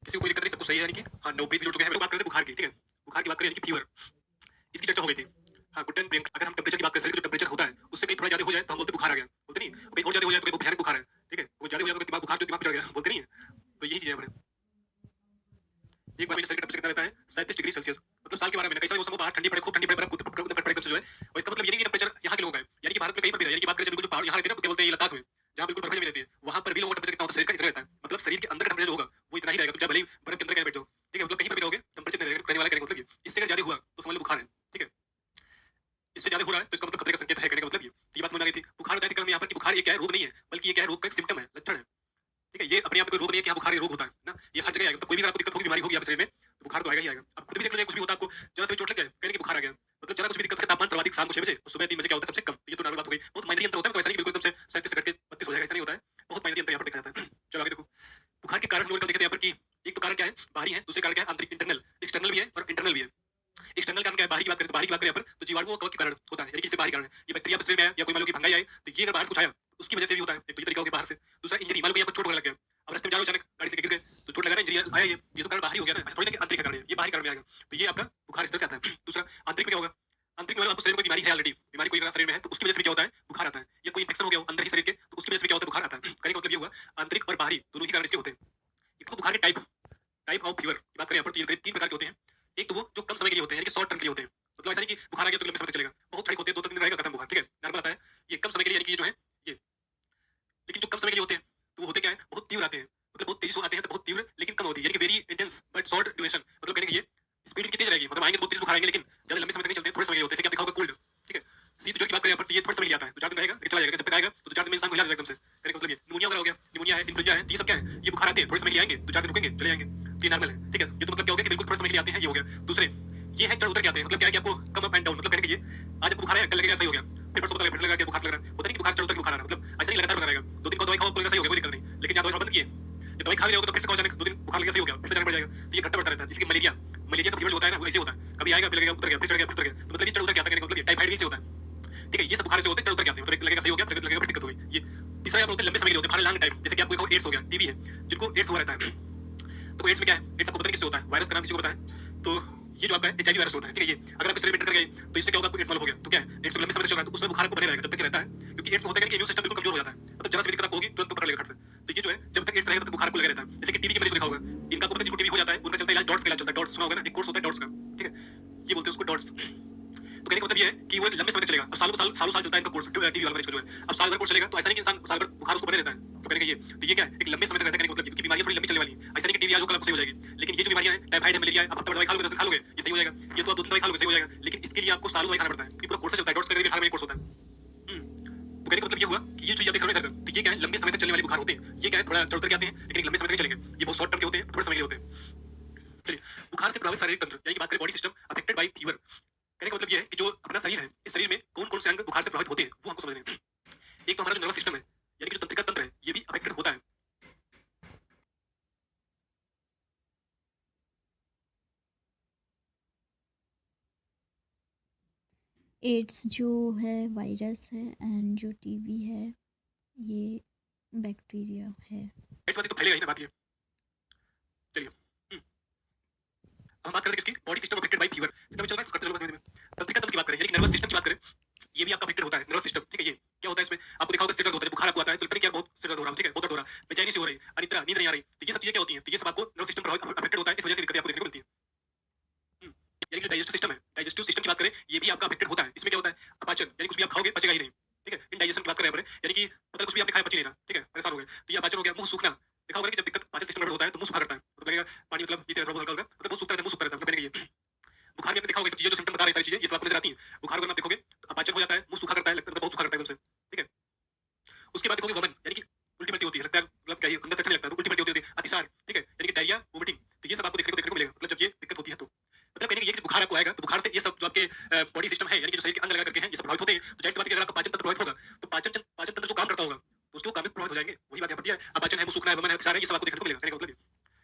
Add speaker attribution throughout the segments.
Speaker 1: किसी को कोई दिक्कत नहीं, सब कुछ सही है, यानी कि हाँ, नवप्रीत भी जुड़ चुके हैं। हम लोग बात कर रहे थे बुखार की, ठीक है? बुखार की बात करें यानी कि फीवर, इसकी चर्चा हो गई थी। हाँ, गुड्डन प्रियंका, अगर हम टेम्परेचर की बात करें, शरीर का जो टेम्परेचर होता है, उससे कहीं थोड़ा ज़्यादा हो जाए तो हम बोलते हैं बुखार आ गया, बोलते नहीं? कहीं और ज़्यादा हो जाए तो कहीं भयानक बुखार है, ठीक है? वो ज़्यादा हो जाए तो दिमाग बुखार जो दिमाग पे चढ़ गया, बोलते नहीं है? तो यही चीज़ है हमारे। एक बार मेरे शरीर का टेम्परेचर कितना रहता है? 37 डिग्री सेल्सियस। मतलब साल के 12 महीने, कई सारे मौसम हो, बाहर ठंडी पड़े, खूब ठंडी पड़े, बर्फ कूद पड़े एकदम से जो है। और इसका मतलब ये नहीं कि टेम्परेचर यहाँ के लोगों का है, यानी कि भारत में कहीं पर भी है, यानी कि बात करें बिल्कुल जो पहाड़ यहाँ रहते हैं ना, तो क्या बोलते हैं, ये लद्दाख में, जहाँ बिल्कुल बर्फ जमी रहती है, वहाँ पर भी लोगों का टेम्परेचर कितना होता है, शरीर का इतना रहता है। मतलब शरीर के अंदर का टेम्परेचर जो होगा, वो इतना ही रहेगा, तो चाहे भले ही बर्फ के अंदर कहीं बैठ जाओ, ठीक है? मतलब कहीं पर भी रहोगे, टेम्परेचर नहीं रहेगा, कहने वाला कहने का मतलब ये। इससे अगर ज़्यादा हुआ, तो समझ लो बुखार है, ठीक है? इससे ज़्यादा हो रहा है, तो इसका मतलब खतरे का संकेत है, कहने का मतलब ये। तो ये बात समझ में आ गई थी। बुखार बताया था कल में यहाँ पर कि बुखार ये क्या है, रोग नहीं है, बल्कि ये क्या है, रोग का एक सिम्पटम है, लक्षण है। ठीक है? ये अपने आप में कोई रोग नहीं है कि हाँ, बुखार ये रोग होता है ना? ये हर जगह आएगा। तो कोई भी अगर आपको दिक्कत होगी, बीमारी होगी आपके शरीर में, तो बुखार तो आएगा ही आएगा। आप खुद भी देख लीजिए, कुछ भी होता है आपको, जरा सा भी चोट लग जाए, कहेंगे कि बुखार आ गया। मतलब जरा कुछ भी दिक्कत से तापमान सर्वाधिक शाम को 6 बजे और सुबह 3 बजे क्या होता है सबसे कम। तो ये तो नॉर्मल बात हो गई। बहुत माइनर अंतर होता है, तो ऐसा नहीं कि बिल्कुल एकदम से 37 से घट के 32 हो जाएगा, ऐसा नहीं होता है। बहुत माइनर अंतर यहाँ पर देखा जाता है। चलो आगे देखो। बुखार के कारण हम लोग कल देखे थे यहाँ पर कि एक तो कारण क्या है, बाहरी है, दूसरे कारण क्या है, आंतरिक, इंटरनल। एक्सटर्नल भी है और इंटरनल भी है। एक्सटर्नल कारण क्या है, बाहरी की बात करें तो बाहरी की बात करें यहाँ पर, तो जीवाणुओं और कवक के कारण होता है, यानी कि इससे बाहरी कारण है। ये बैक्टीरिया शरीर में आया या कोई मान लो कि फंगाई आए, तो ये अगर बाहर से कुछ आया, उसकी वजह से भी होता है। एक तो ये तरीका हो गया बाहर से। दूसरा इंजरी, मान लो कि यहाँ पर चोट वगैरह लग गया, अब रास्ते में जा रहे हो, अचानक गाड़ी से गिर गए, तो चोट लगा ना, इंजरी आया, ये तो कारण बाहरी हो गया ना, ऐसा थोड़ी ना कि आंतरिक कारण है, ये बाहरी कारण में आएगा। तो ये आपका बुखार इस तरह से आता है। दूसरा आंतरिक में क्या होगा, आंतरिक में आपको शरीर में कोई बीमारी है ऑलरेडी, बीमारी कोई अगर शरीर में है, तो उसकी वजह से भी क्या होता है, बुखार आता है। या कोई इंफेक्शन हो गया हो अंदर ही शरीर के, तो उसकी वजह से भी क्या होता है, बुखार आता है। कहने का मतलब ये हुआ, आंतरिक और बाहरी दोनों ही कारण इसके होते हैं। एक तो बुखार के टाइप, टाइप ऑफ फीवर की बात करें यहाँ पर, तो ये करीब 3 प्रकार के होते हैं। एक तो वो जो कम समय के लिए होते हैं, यानी कि शॉर्ट टर्म के लिए होते हैं। मतलब ऐसा नहीं कि बुखार आ गया तो लंबे समय तक चलेगा। बहुत क्षणिक होते हैं, 2-3 दिन रहेगा, खत्म बुखार, ठीक है? नॉर्मल आता है। ये कम समय के लिए, यानी कि ये जो है ये। लेकिन जो कम समय के लिए होते हैं, तो वो होते क्या है, बहुत तीव्र आते हैं। मतलब बहुत तेजी से आते हैं, तो बहुत तीव्र लेकिन कम होती है, यानी कि very intense but short duration. मतलब कहने का ये स्पीड इनकी तेज रहेगी, मतलब आएंगे तो बहुत तेज बुखार आएंगे, लेकिन ज्यादा लंबे समय तक नहीं चलते, थोड़े समय के लिए होते हैं। जैसे कि आप देखा होगा कोल्ड, ठीक है? शीत ज्वर की बात करें यहाँ पर, तो ये थोड़े समय के लिए आता है, तो 4 दिन रहेगा, फिर चला जाएगा। जब तक आएगा तो 4 दिन में इंसान को हिला देगा एकदम से। कहने का मतलब ये निमोनिया वगैरह हो गया, निमोनिया है, इन्फ्लुएंजा है, तो ये सब क्या है, ये बुखार आते हैं, थोड़े समय के लिए आएंगे, तो 4 दिन रुकेंगे, चले जाएंगे। तो ये नॉर्मल है, ठीक है? ये तो मतलब क्या हो गया कि बिल्कुल थोड़े समय के लिए आते हैं, ये हो गया। दूसरे ये है चढ़ उतर के आते हैं, मतलब क्या है कि आपको कम अप एंड डाउन, मतलब कहने का ये आज आपको बुखार है, कल लगेगा सही हो गया, फिर परसों पता लगा, फिर लगा कि बुखार लग रहा है। होता नहीं कि बुखार चढ़ उतर के बुखार आ रहा है, मतलब ऐसा नहीं लगातार बना रहेगा। 2 दिन का दवाई खाओ, आपको लगेगा सही हो गया, कोई दिक्कत नहीं। लेकिन यहाँ दवाई बंद किए, ये दवाई खा भी रहे हो तो फिर से कहो अचानक 2 दिन बुखार लग गया, सही हो गया, फिर से जाना पड़ जाएगा। तो ये घटता बढ़ता रहता है। जैसे कि मलेरिया, मलेरिया का फीवर जो होता है ना, वो ऐसे होता है, कभी आएगा, फिर लगेगा, उतर गया, फिर चढ़ गया, फिर उतर गया। तो मतलब ये चढ़ उतर के आता है, कहने का मतलब ये टाइफाइड भी ऐसे होता है, ठीक है? ये सब बुखार से होते हैं, चढ़ उतर के आते हैं, मतलब एक लगेगा सही हो गया, फिर लगेगा फिर दिक्कत हो गई। ये तीसरा आप होते हैं लंबे समय के लिए होते हैं, लॉन्ग टाइम। जैसे कि आपको देखो एड्स हो गया, टीबी है, जिनको एड्स हुआ रहता है, तो एड्स में क्या है, एड्स आपको पता नहीं किससे होता है, वायरस का नाम किसी को पता है? तो ये जो आपका एचआईवी वायरस होता है, ठीक है? ये अगर आपके शरीर में एंटर कर गई, तो इससे क्या होगा, आपको एड्स मालूम हो गया, तो क्या है, एड्स तो लंबे समय तक चल रहा है, तो उसमें बुखार आपको बने रहेगा जब तक ये रहता है, क्योंकि एड्स में होता है कि इम्यून सिस्टम बिल्कुल कमजोर हो जाता है। मतलब जरा सी भी दिक्कत आपको होगी, तुरंत पकड़ लेगा खट से। तो ये जो है, जब तक एड्स रहेगा तब तक बुखार को लगा रहता है। जैसे कि टीबी के मरीज को देखा होगा, इनका को पता है, जिनको टीबी हो जाता है, उनका चलता इलाज डॉट्स का इलाज चलता है। डॉट्स सुना होगा ना, एक कोर्स होता है डॉट्स का, ठीक है? ये बोलते हैं उसको डॉट्स। तो कहने का मतलब ये है कि वो लंबे समय तक चलेगा। अब सालों साल चलता है इनका कोर्स, टीबी वाला मरीज का जो है। अब साल भर कोर्स चलेगा, तो ऐसा नहीं कि इंसान साल भर बुखार उसको बने रहता है। तो कहने का ये, तो ये क्या है, एक लंबे समय तक रहता है, कहने का मतलब ये, क्योंकि बीमारियां थोड़ी लंबी चलने वाली हैं। ऐसा नहीं कि टीबी आज हो कल आपको सही हो जाएगी। लेकिन ये जो बीमारियां हैं, टाइफाइड है, मलेरिया है, आप हफ्ता भर दवाई खा लोगे, 10 दिन खा लोगे, ये सही हो जाएगा। ये तो आप 2 दिन दवाई खा लोगे, सही हो जाएगा। लेकिन इसके लिए आपको सालों दवाई खाना पड़ता है, क्योंकि पूरा कोर्स चलता है, डॉट्स का करीब 18 महीने कोर्स होता है। तो कहने का मतलब ये हुआ कि ये जो आप देख रहे हो इधर, तो ये क्या है, लंबे समय तक चलने वाले बुखार होते हैं। ये क्या है, थोड़ा चढ़ उतर के आते हैं, लेकिन एक लंबे समय तक नहीं चलेंगे। ये बहुत शॉर्ट टर्म के होते हैं, थोड़े समय के लिए होते हैं। चलिए, बुखार से प्रभावित शारीरिक तंत्र, यानी कि बात करें body system affected by fever. कहने का मतलब ये है कि जो अपना शरीर है, इस शरीर में कौन-कौन से अंग बुखार से प्रभावित होते हैं, वो हमको समझने हैं। एक तो हमारा जो नर्वस सिस्टम है, यानी कि जो तंत्रिका तंत्र है, ये भी अफेक्टेड होता है।
Speaker 2: एड्स जो है वायरस है एंड जो टीबी है ये बैक्टीरिया है।
Speaker 1: इस बात तो फैलेगा ही ना, बात ये। चलिए, हम बात कर रहे थे किसकी, body system affected by fever. जितना भी चल रहा है करते चलो धीरे-धीरे। तंत्रिका तंत्र की बात करें, यानी कि नर्वस सिस्टम की बात करें, ये भी आपका अफेक्टेड होता है, नर्वस सिस्टम, ठीक है? ये क्या होता है इसमें, आपको देखा होगा सिर दर्द होता है, जब बुखार आपको आता है, तो लगता है कि यार बहुत सिर दर्द हो रहा है, ठीक है? बहुत दर्द हो रहा है, बेचैनी सी हो रही है, अनिद्रा, नींद नहीं आ रही। तो ये सब चीजें क्या होती हैं, तो ये सब आपको नर्वस सिस्टम प्रभावित अफेक्टेड होता है, इस वजह से दिक्कतें आपको देखने को मिलती हैं। यानी कि जो डाइजेस्टिव सिस्टम है, डाइजेस्टिव सिस्टम की बात करें, ये भी आपका अफेक्टेड होता है। इसमें क्या होता है, अपाचन, यानी कुछ भी आप खाओगे पचेगा ही नहीं, ठीक है? इंडाइजेशन की बात करें यहाँ पर, यानी कि मतलब कुछ भी आपने खाया पच ही नहीं रहा, ठीक है? परेशान हो गए, तो ये अपाचन हो गया। मुंह सूखना, देखा होगा कि जब दिक्कत पाचन सिस्टम गड़बड़ होता है, तो मुंह सूखा करता है, मतलब लगेगा पानी, मतलब पीते रहो हल्का-हल्का, मतलब मुंह सूखता रहता है, मुंह सूखता रहता है, मतलब कहने का ये। बुखार में आपने देखा होगा, ये सब चीजें जो सिम्पटम बता रही सारी चीजें, ये सब आपको नजर आती हैं। बुखार को अगर आप देखोगे, तो अपाचन हो जाता है, मुंह सूखा करता है, लगता है मतलब बहुत सूखा करता है एकदम से, ठीक है? उसके बाद देखोगे वमन, यानी कि उल्टी पल्टी होती है, लगता है मतलब क्या, ये अंदर से अच्छा नहीं लगता है, तो उल्टी पल्टी होती है, अतिसार, ठीक है? यानी कि डायरिया, वोमिटिंग, तो ये सब आपको देखने को मिलेगा, मतलब जब ये दिक्कत होती है तो। मतलब कहने का ये कि बुखार आपको आएगा, तो बुखार से ये सब जो आपके बॉडी सिस्टम है, यानी कि जो शरीर के अंग लगा करके हैं, ये सब प्रभावित होते हैं। तो जाहिर सी बात है कि अगर आपका पाचन तंत्र प्रभावित होगा, तो पाचन तंत्र जो काम करता होगा, तो उसके वो काम भी प्रभावित हो जाएंगे। वही बात यहाँ पर दिया है, अपाचन है, मुंह सूखना है, वमन है, अतिसार है, ये सब आपको देखने को मिलेगा, कहने का मतलब ये।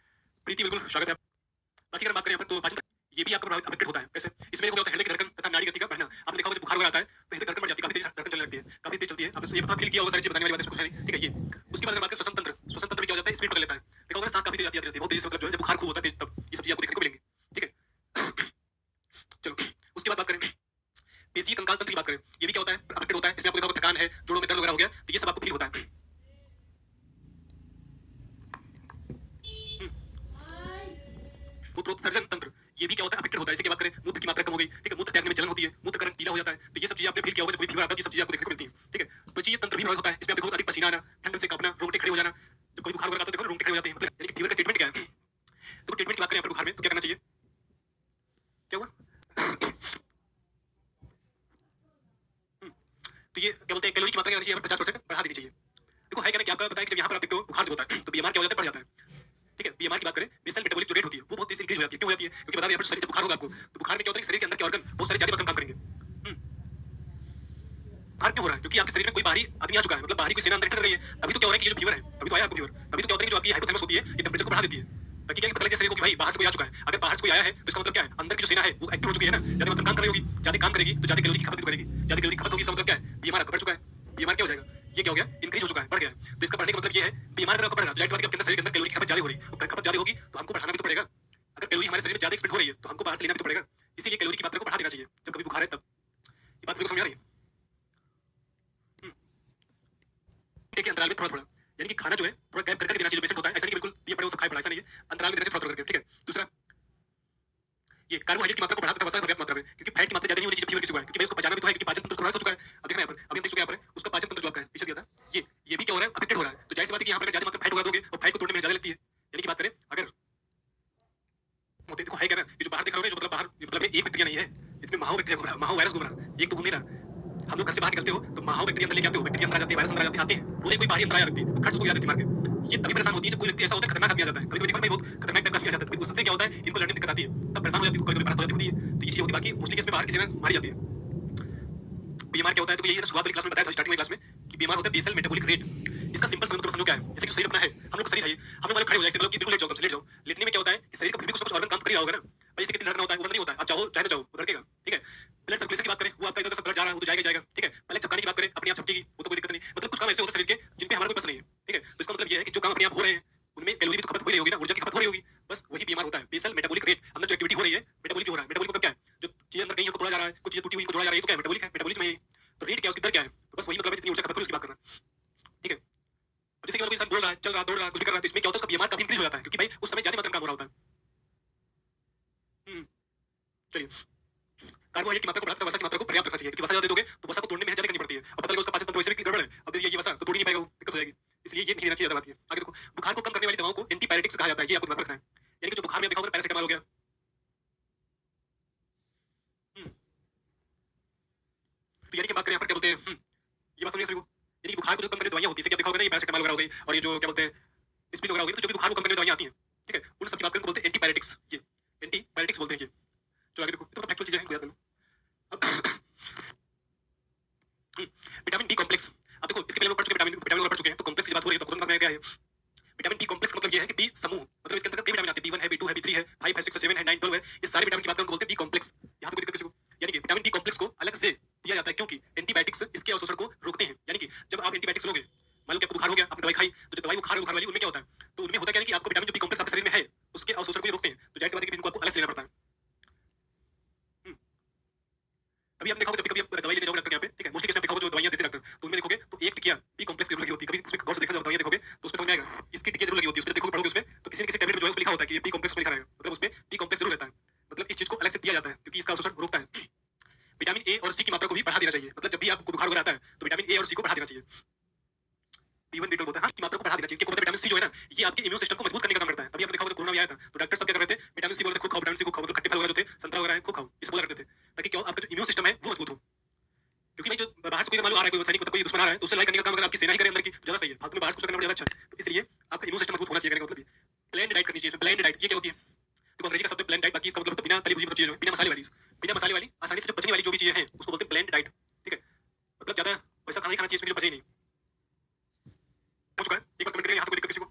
Speaker 1: प्रीति, बिल्कुल स्वागत है। बाकी अगर बात करें यहाँ पर, तो पाचन ये भी आपका प्रभावित अफेक्टेड होता है। कैसे? इसमें क्या होता है, हृदय की धड़कन तथा नाड़ी गति का बढ़ना। आपने देखा होगा जब बुखार वगैरह आता है, तो हृदय की धड़कन बढ़ जाती है, काफी तेज धड़कन चलने लगती है, काफी तेज चलती है। आपने ये पता फील किया होगा, सारी चीजें बताने वाली बात है, कुछ है नहीं, ठीक है? ये उसके बाद अगर बात करें श्वसन तंत्र, श्वसन तंत्र में क्या हो जाता है, स्पीड पकड़ लेता है। देखा देखा होगा ना, सांस काफी तेज आती आती रहती है, बहुत तेजी से, मतलब जो है जब बुखार खूब होता है तेज, तब ये सब चीजें आपको देखने को मिलेंगी। ठीक है। चलो उसके बाद बात करें पेशी कंकाल तंत्र की बात करें, ये भी क्या होता है, अफेक्टेड होता है। इसमें आपको देखा होगा थकान है, जोड़ों में दर्द वगैरह हो गया, तो ये सब आपको फील होता है। मूत्रोत्सर्जन तंत्र, ये भी क्या होता है, अफेक्टेड होता है। इसे क्या बात करें, मूत्र की मात्रा कम हो गई, ठीक है, मूत्र त्यागने में जलन होती है, मूत्र का रंग पीला हो जाता है, तो ये सब चीजें आपने फील किया होगा जब कोई फीवर आता है, तो ये सब चीजें आपको देखने को मिलती हैं। ठीक है, त्वचीय तंत्र भी प्रभावित होता है। इसमें आप देखोगे अधिक पसीना आना, ठंड से कांपना, रोंगटे खड़े हो जाना। जब कोई बुखार वगैरह आता है तो देखो रोंगटे खड़े हो जाते हैं, मतलब यानी कि फीवर का ट्रीटमेंट क्या है। तो ट्रीटमेंट की बात करें यहाँ पर बुखार में, तो क्या करना चाहिए, क्या हुआ। तो ये क्या बोलते हैं, कैलोरी की मात्रा क्या करनी चाहिए, 50% बढ़ा देनी चाहिए। देखो है क्या ना कि आपका पता है कि जब यहाँ पर आप देखते हो बुखार जब होता है तो बीएमआर क्या हो जाता है, बढ़ जाता है। ठीक है, बीएमआर की बात करें, बेसल मेटाबॉलिक जो रेट होती है वो बहुत तेजी से इंक्रीज हो जाती है। क्यों हो जाती है, क्योंकि बता दें यहाँ पर शरीर जब बुखार होगा आपको, तो बुखार में क्या होता है कि शरीर के अंदर के ऑर्गन बहुत सारे ज्यादा काम करेंगे। बुखार क्यों हो रहा है, क्योंकि आपके शरीर में कोई बाहरी आदमी आ चुका है, मतलब बाहरी कोई सेना अंदर एंटर कर रही है। तभी तो क्या हो रहा है कि ये जो फीवर है, तभी तो आया आपको फीवर, तभी तो क्या होता है कि जो आपकी हाइपोथैलेमस होती है ये टेम्परेचर को बढ़ा देती है, ताकि क्या है कि पता लगे शरीर को कि भाई बाहर से कोई आ चुका है। अगर बाहर से कोई आया है तो इसका मतलब क्या है, अंदर की जो सेना है वो एक्टिव हो चुकी है ना, ज्यादा मतलब काम कर रही होगी, ज्यादा काम करेगी तो ज्यादा कैलोरी की खपत भी करेगी, ज्यादा कैलोरी की खपत होगी, इसका मतलब क्या है, बीमार आपका बढ़ चुका है। बीमार क्या हो जाएगा, ये क्या हो गया, इंक्रीज हो चुका है, बढ़ गया है। तो इसका बढ़ने का मतलब ये है, बीमार अगर आपका बढ़ रहा है, जाहिर सी बात है कि आपके अंदर शरीर के अंदर कैलोरी की खपत ज्यादा हो रही है, तो खपत ज्यादा होगी तो हमको बढ़ाना भी तो पड़ेगा। अगर कैलोरी हमारे शरीर में ज्यादा एक्सपेंड हो रही है तो हमको बाहर से लेना भी तो पड़ेगा, इसीलिए कैलोरी की मात्रा को बढ़ा देना चाहिए जब कभी बुखार है तब। ये बात मेरे को समझ आ रही है। के अंतराल में थोड़ा थोड़ा, यानी कि खाना जो है थोड़ा गैप कर करके देना चाहिए जो पेशेंट होता है, ऐसा नहीं कि बिल्कुल दिए पड़े हो तो खाए पड़ा, ऐसा नहीं है, अंतराल में देना चाहिए थोड़ा थोड़ा करके। ठीक है, दूसरा ये कार्बोहाइड्रेट की मात्रा को बढ़ा देता है वसा पर्याप्त मात्रा में, क्योंकि फैट की मात्रा ज्यादा नहीं होनी चाहिए फीवर किसी को है, क्योंकि भाई उसको पचाना भी तो है, क्योंकि पाचन तंत्र उसको प्रभावित हो चुका है। अब देखना यहाँ पर अभी हम देख चुके हैं, यहाँ पर उसका पाचन तंत्र जो आपका है पीछे गया था, ये भी क्या हो रहा है, अफेक्टेड हो रहा है। तो जाहिर सी बात है कि यहाँ पर ज्यादा मात्रा फैट होगा दोगे और फैट को तोड़ने में ज्यादा लगती है। यानी कि बात करें अगर होते देखो है क्या ना, ये जो बाहर दिख रहा है जो मतलब बाहर मतलब एक बैक्टीरिया नहीं है, इसमें माहो बैक्टीरिया घूम रहा है, माहो वायरस घूम रहा है, एक तो घूम नहीं रहा। हम लोग घर से बाहर निकलते हो तो माहो बैक्टीरिया अंदर लेके आते हो, बैक्टीरिया अंदर आ जाते हैं, वायरस अंदर आ जाते हैं, रोज कोई बाहरी अंदर आ जाती है तो खर्च हो जाती है दिमाग के। ये तभी परेशान होती है जब कोई व्यक्ति ऐसा होता है खतरनाक आदमी आ जाता है, कभी कभी देखो भाई बहुत खतरनाक टाइप का आदमी आ जाता है, तो उससे क्या होता है इनको लड़ने में दिक्कत आती है, तब परेशान हो जाती है, कभी कभी बर्दाश्त हो जाती है। तो ये चीज होती है, बाकी मोस्टली केस में बाहर किसी ने मारी जाती है। बीमार क्या होता है, तो यही शुरुआत वाली क्लास में बताया था, स्टार्टिंग वाली क्लास में कि बीमार होता है बेसल मेटाबॉलिक रेट। इसका सिंपल समझो, समझो क्या है, जैसे कि शरीर अपना है, हम लोग का शरीर है, हम लोग खड़े हो जाए, मतलब कि बिल्कुल लेट जाओ, लेट जाओ, लेटने में क्या होता है कि शरीर का फिर भी कुछ कुछ ऑर्गन काम कर ही रहा होगा ना भाई, जैसे कि दिल धड़कना होता है वो बंद नहीं होता है, आप चाहो चाहे ना चाहो वो धड़केगा। ठीक है, ब्लड सर्कुलेशन की बात करें, वो आपका इधर उधर सब ब्लड जा रहा है वो तो जाएगा ही जाएगा। ठीक है, पहले चपकाने की बात करें, अपने आप चपकेगी, वो तो कोई दिक्कत नहीं, मतलब कुछ काम ऐसे होते हैं शरीर के जिन पे हमारा कोई बस नहीं है। ठीक है, तो इसका मतलब ये है कि जो काम अपने आप हो रहे हैं उनमें कैलोरी भी तो खपत हो रही होगी ना, ऊर्जा की खपत हो रही होगी, बस वही बीमार होता है। बेसल मेटाबॉलिक रेट, अंदर जो एक्टिविटी हो रही है मेटाबॉलिक हो रहा है, मेटाबॉलिक मतलब क्या है, जो चीजें अंदर गई हैं उनको तोड़ा जा रहा है, कुछ चीजें टूटी हुई को जोड़ा जा रहा है, ये तो क्या है, मेटाबॉलिक है, मेटाबॉलिज्म है ये। तो रेट क्या है, उसकी दर क्या है, तो बस वही मतलब है जितनी ऊर्जा खपत हो रही है उसकी बात करना। ठीक है, अब जैसे कि मतलब कोई इंसान बोल रहा है, चल रहा, दौड़ रहा, कुछ भी कर रहा है, तो इसमें क्या होता है, उसका बीमार काफी इंक्रीज हो जाता है, क्योंकि भाई उस समय ज्यादा मात्रा में काम हो रहा होता है। चलिए, कार्बोहाइड्रेट की मात्रा को बढ़ाकर वसा की मात्रा को पर्याप्त रखना चाहिए, क्योंकि वसा ज्यादा दे दोगे तो वसा को तोड़ने में मेहनत ज्यादा करनी पड़ती है, और पता लगे उसका पाचन तंत्र वैसे भी गड़बड़ है, अब दे दिया ये वसा तो तोड़ ही नहीं पाएगा, वो दिक्कत हो जाएगी। इसलिए ये नहीं देना चाहिए, ज्यादा बात है। आगे देखो, बुखार को कम करने वाली दवाओं को एंटीपायरेटिक्स कहा जाता है, ये आपको ध्यान रखना है। यानी कि जो बुखार में देखा होगा पैरासिटामोल हो गया। तो यानी कि बात करें यहाँ पर क्या बोलते हैं, ये बात समझिए सभी को, यानी कि बुखार को जो कम करने दवाइयां होती है, जैसे कि आप देखा होगा ना, ये पैरासिटामोल वगैरह हो गई और ये जो क्या बोलते हैं स्प्रिन वगैरह हो गई, तो जो भी बुखार को कम करने दवाइयां आती हैं, ठीक है, उन सब की बात करें तो बोलते हैं एंटीपायरेटिक्स, ये एंटीपायरेटिक्स बोलते हैं ये। चलो आगे देखो, तो फैक्चुअल चीजें हैं, याद कर लो। अब विटामिन बी कॉम्प्लेक्स, अब देखो इसके पहले लोग पढ़ चुके हैं, विटामिन वाला पढ़ चुके हैं, तो कॉम्प्लेक्स की बात हो रही है तो खुद में क्या है। विटामिन बी कॉम्प्लेक्स का मतलब ये है कि बी समूह, मतलब इसके अंदर कई विटामिन आते हैं, B1 है, B2 है, B3 है, 5 है, 6 है, 7 है, 9 12 है, ये सारे विटामिन की बात करें तो बोलते हैं बी कॉम्प्लेक्स। यहाँ तो कोई दिक्कत किसी को, यानी कि विटामिन बी कॉम्प्लेक्स को अलग से दिया जाता है क्योंकि एंटीबायोटिक्स इसके अवशोषण को रोकते हैं। यानी कि जब आप एंटीबायोटिक्स लोगे, मान लो कि आपको बुखार हो गया, आपने दवाई खाई, तो जो दवाई बुखार बुखार वाली उनमें क्या होता है, तो उनमें होता क्या है कि आपको विटामिन जो बी कॉम्प्लेक्स आपके शरीर में है उसके अवशोषण को ये रोकते हैं, तो जाहिर सी बात है कि इनको आपको अलग से लेना पड़ता है। तभी आपने देखा होगा जब कभी आप दवाई लेने जाओगे डॉक्टर के यहाँ पे, ठीक है, मोस्टली केस में देखा होगा जो दवाइयां देते हैं डॉक्टर, तो उनमें देखोगे तो एक टिकिया बी कॉम्प्लेक्स जरूर लगी होती है, कभी उसमें गौर से देखा जब दवाइयां देखोगे तो उसमें समझ में आएगा इसकी टिकिया जरूर लगी होती है, उसमें देखोगे पढ़ोगे उसमें तो किसी न किसी टैबलेट में जो है उसमें लिखा होता है कि ये बी कॉम्प्लेक्स लिखा रहेगा, मतलब उसमें बी कॉम्प्लेक्स जरूर रहता है, मतलब इस चीज को अलग से दिया जाता है क्योंकि इसका अवशोषण रोकता है। विटामिन ए और सी की मात्रा को भी बढ़ा देना चाहिए, मतलब जब भी आपको बुखार वगैरह आता है तो विटामिन ए और सी को बढ़ा देना चाहिए। B1 B12 होता है, हाँ, की मात्रा को बढ़ा देना चाहिए, क्योंकि विटामिन सी जो है ना ये आपके इम्यून सिस्टम को मजबूत करने का काम करता है। तभी आपने देखा होगा जब कोरोना भी आया था तो डॉक्टर सब क्या कर रहे थे, विटामिन सी बोलते थे खूब खाओ, विटामिन सी खूब खाओ, मतलब खट्टे फल वगैरह जो थे, संतरा वगैरह है खूब खाओ, इसे बोला करते थे, ताकि क्या हो आपका जो इम्यून सिस्टम है वो मजबूत हो। क्योंकि भाई जो बाहर से कोई मान लो आ रहा है, कोई सैनिक मतलब कोई दुश्मन आ रहा है, तो उसे लड़ाई करने का काम अगर आपकी सेना ही करे अंदर की, तो ज्यादा सही है, फालतू में बाहर से कुछ करना ज्यादा अच्छा है। तो इसलिए आपका इम्यून सिस्टम मजबूत होना चाहिए, कहने का मतलब ये ब्लेंड डाइट करनी चाहिए। ब्लेंड डाइट ये क्या होती है, देखो अंग्रेजी का शब्द ब्लेंड डाइट, बाकी इसका मतलब बिना तली भुनी सब चीजें, बिना मसाले वाली, बिना मसाले वाली आसानी से जो पचने वाली जो भी चीजें हैं उसको बोलते हैं ब्लेंड डाइट। ठीक है, मतलब ज्यादा वैसा खाना ही खाना चाहिए इसमें जो पचे ही नहीं। हो चुका है, एक बार कमेंट करें यहाँ तो कोई दिक्कत किसी को।